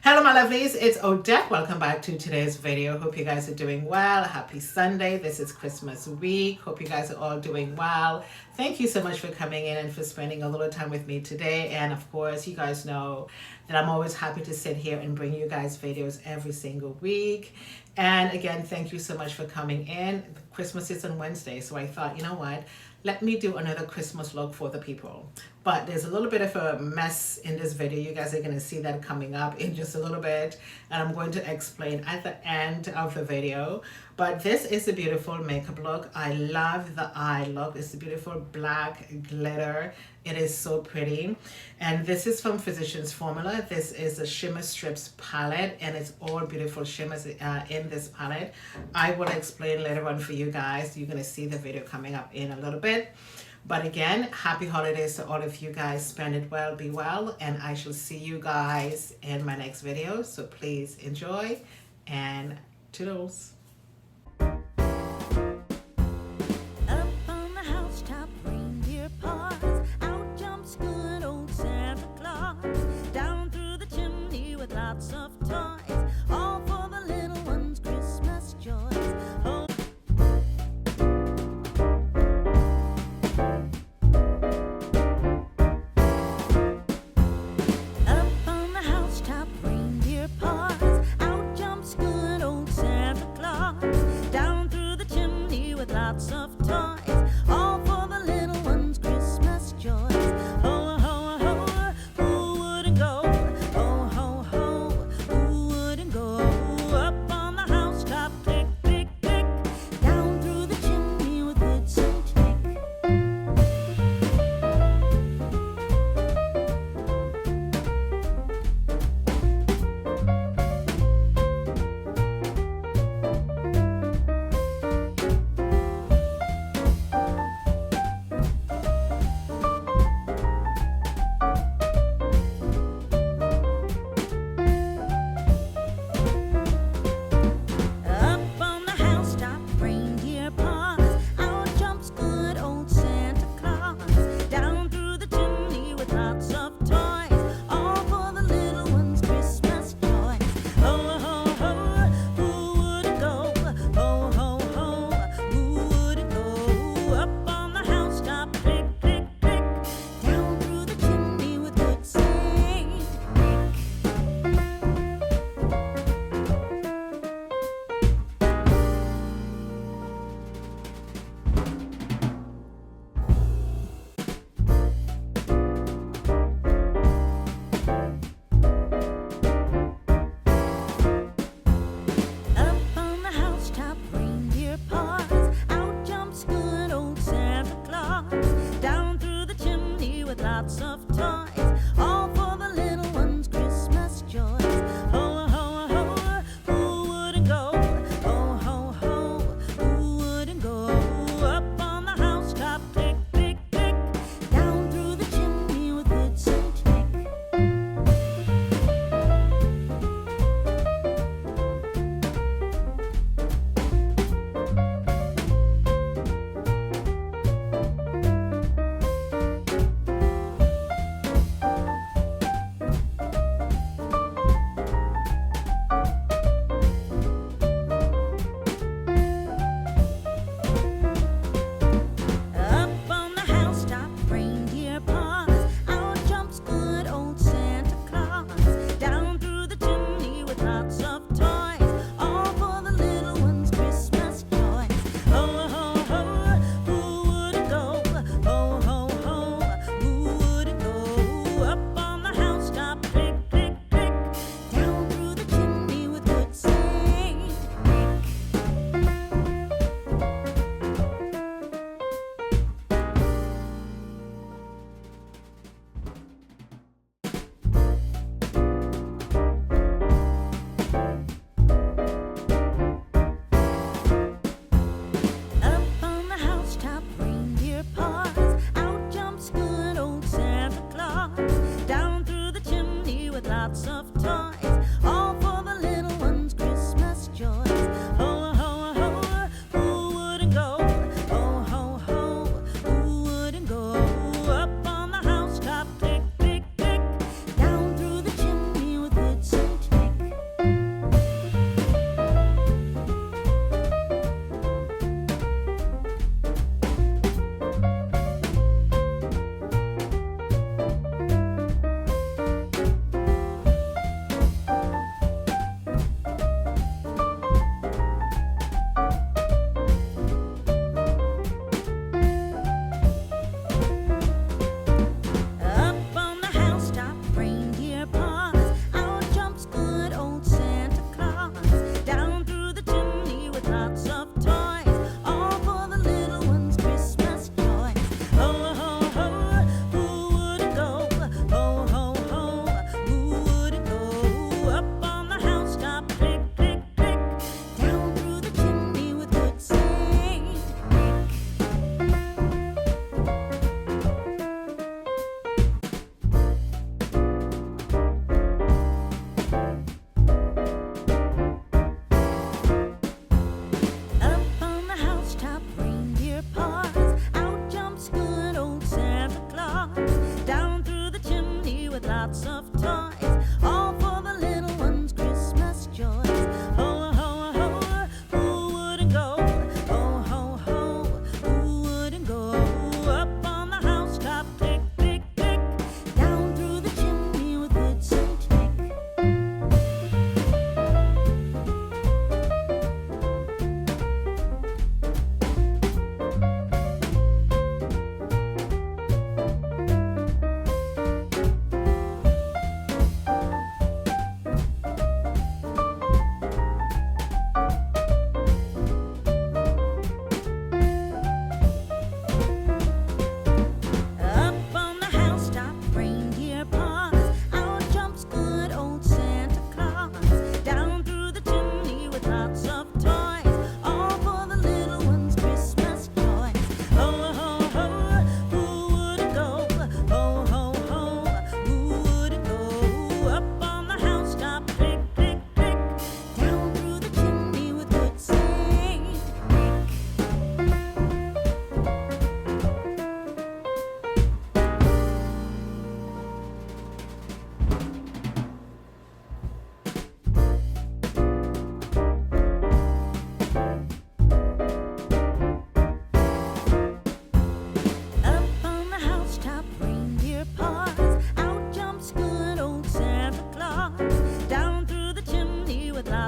Hello my lovelies, it's Odette. Welcome back to today's video. Hope you guys are doing well. Happy Sunday. This is Christmas week. Hope you guys are all doing well. Thank you so much for coming in and for spending a little time with me today. And of course, you guys know that I'm always happy to sit here and bring you guys videos every single week. And again, thank you so much for coming in. Christmas is on Wednesday, so I thought, you know what? Let me do another Christmas look for the people. But there's a little bit of a mess in this video. You guys are going to see that coming up in just a little bit. And I'm going to explain at the end of the video. But this is a beautiful makeup look. I love the eye look. It's a beautiful black glitter. It is so pretty. And this is from Physicians Formula. This is a Shimmer Strips palette. And it's all beautiful shimmers in this palette. I will explain later on for you guys. You're going to see the video coming up in a little bit. But again, happy holidays to all of you guys. Spend it well, be well, and I shall see you guys in my next video. So please enjoy and toodles. Up on the housetop, reindeer paws, out jumps good old Santa Claus, down through the chimney with lots of toys, all for the little ones' Christmas joys. Oh. Lots of toys, all for the little ones' Christmas joys. Ho, ho, ho, who wouldn't go? Ho, ho, ho, who wouldn't go? Up on the housetop, click, click, click, down through the chimney with good Saint Nick. Lots of toys, all for the little ones' Christmas joys. Ho, ho, ho, who wouldn't go? Ho, ho, ho, who wouldn't go? Up on the housetop, click, click, click, down through the chimney with good Saint Nick. Lots of toys, all for the little ones' Christmas joys. Ho, ho, ho, who wouldn't go? Ho, ho, ho, who wouldn't go? Up on the housetop, click, click, click, down through the chimney with good Saint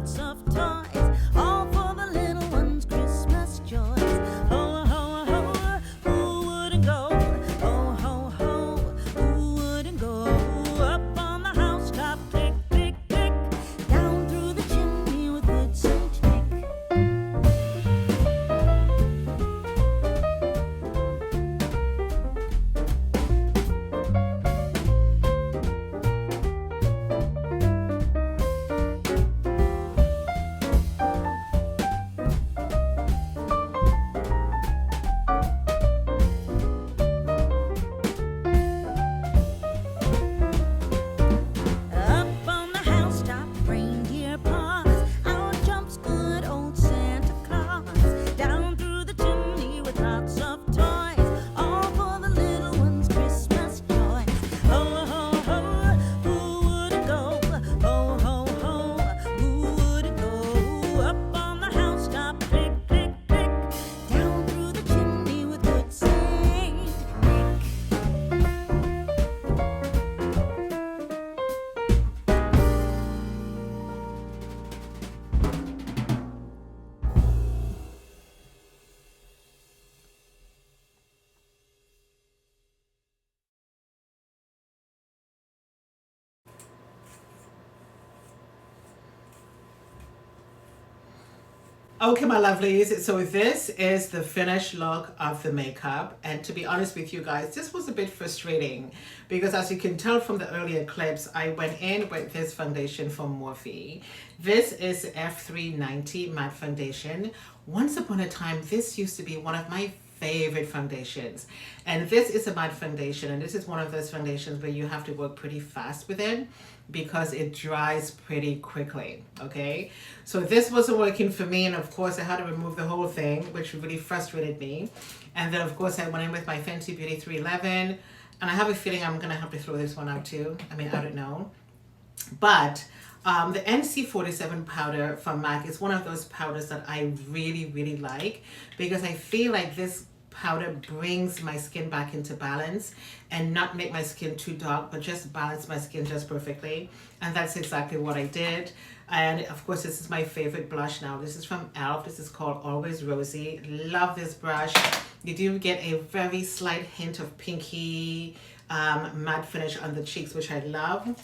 lots of toys, all for the little ones' Christmas joys. Ho, ho, ho, who wouldn't go? Ho, ho, ho, who wouldn't go? Up on the housetop, click, click, click, down through the chimney with good Saint Nick. Up on the housetop, reindeer paws, out jumps good old Santa Claus. Down through the chimney with lots of toys, all for the little ones' Christmas joy. Ho, ho, ho, who wouldn't go? Ho, ho, ho, who wouldn't go? Up on the housetop, click, click, click, down through the chimney with good Saint Nick. Okay, my lovelies, so this is the finished look of the makeup, and to be honest with you guys, this was a bit frustrating because as you can tell from the earlier clips, I went in with this foundation from Morphe. This is F390 matte foundation. Once upon a time, this used to be one of my favorite foundations, and this is a matte foundation, and this is one of those foundations where you have to work pretty fast with it because it dries pretty quickly. Okay, so this wasn't working for me, and of course I had to remove the whole thing, which really frustrated me. And then of course I went in with my Fenty Beauty 311, and I have a feeling I'm gonna have to throw this one out too. I mean, I don't know, but the NC47 powder from MAC is one of those powders that I really like because I feel like this powder brings my skin back into balance and not make my skin too dark, but just balance my skin just perfectly. And that's exactly what I did. And of course, this is my favorite blush now. This is from e.l.f. This is called Always Rosy. Love this brush. You do get a very slight hint of pinky matte finish on the cheeks, which I love.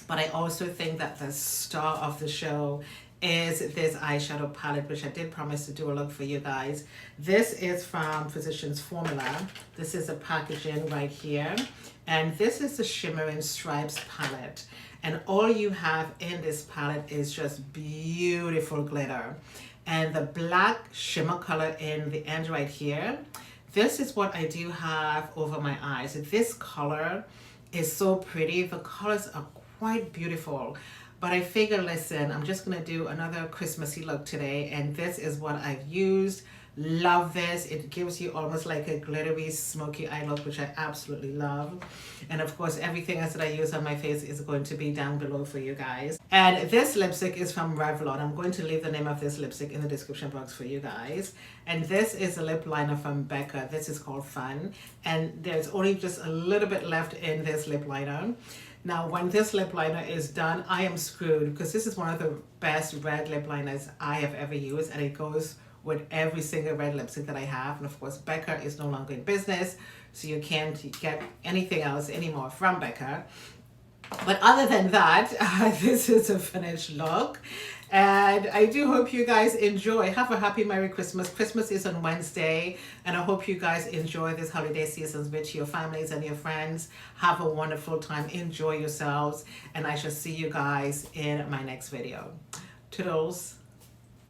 But I also think that the star of the show is this eyeshadow palette, which I did promise to do a look for you guys. This is from Physicians Formula. This is the packaging right here. And this is the Shimmering Stripes palette. And all you have in this palette is just beautiful glitter. And the black shimmer color in the end right here, this is what I do have over my eyes. This color is so pretty. The colors are quite beautiful. But I figure, listen, I'm just gonna do another Christmassy look today, and this is what I've used. Love this. It gives you almost like a glittery smoky eye look, which I absolutely love. And of course, everything else that I use on my face is going to be down below for you guys. And this lipstick is from Revlon. I'm going to leave the name of this lipstick in the description box for you guys. And this is a lip liner from Becca. This is called Fun. And there's only just a little bit left in this lip liner. Now, when this lip liner is done, I am screwed because this is one of the best red lip liners I have ever used, and it goes with every single red lipstick that I have. And of course, Becca is no longer in business, so you can't get anything else anymore from Becca. But other than that, this is a finished look. And I do hope you guys enjoy. Have a happy Merry Christmas. Christmas is on Wednesday, and I hope you guys enjoy this holiday season with your families and your friends. Have a wonderful time. Enjoy yourselves, and I shall see you guys in my next video. Toodles.